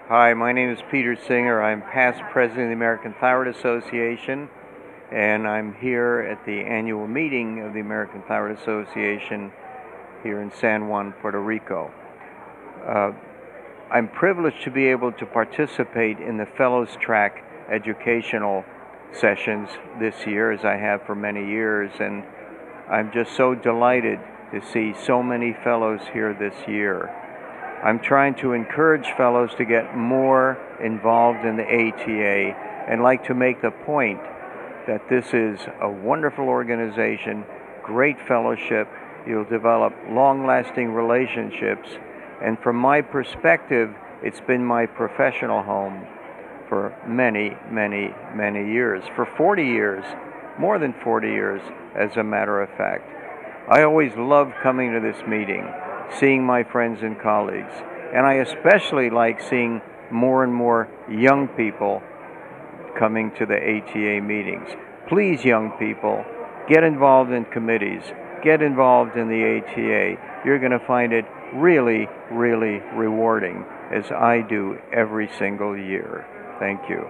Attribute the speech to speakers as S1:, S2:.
S1: Hi, my name is Peter Singer. I'm past president of the American Thyroid Association, and I'm here at the annual meeting of the American Thyroid Association here in San Juan, Puerto Rico. I'm privileged to be able to participate in the Fellows Track educational sessions this year, as I have for many years, and I'm just so delighted to see so many fellows here this year. I'm trying to encourage fellows to get more involved in the ATA and like to make the point that this is a wonderful organization, great fellowship. You'll develop long-lasting relationships, and from my perspective, it's been my professional home for many, many, many years, for 40 years, more than 40 years, as a matter of fact. I always love coming to this meeting, seeing my friends and colleagues, and I especially like seeing more and more young people coming to the ATA meetings. Please, young people, get involved in committees, get involved in the ATA. You're going to find it really, really rewarding, as I do every single year. Thank you.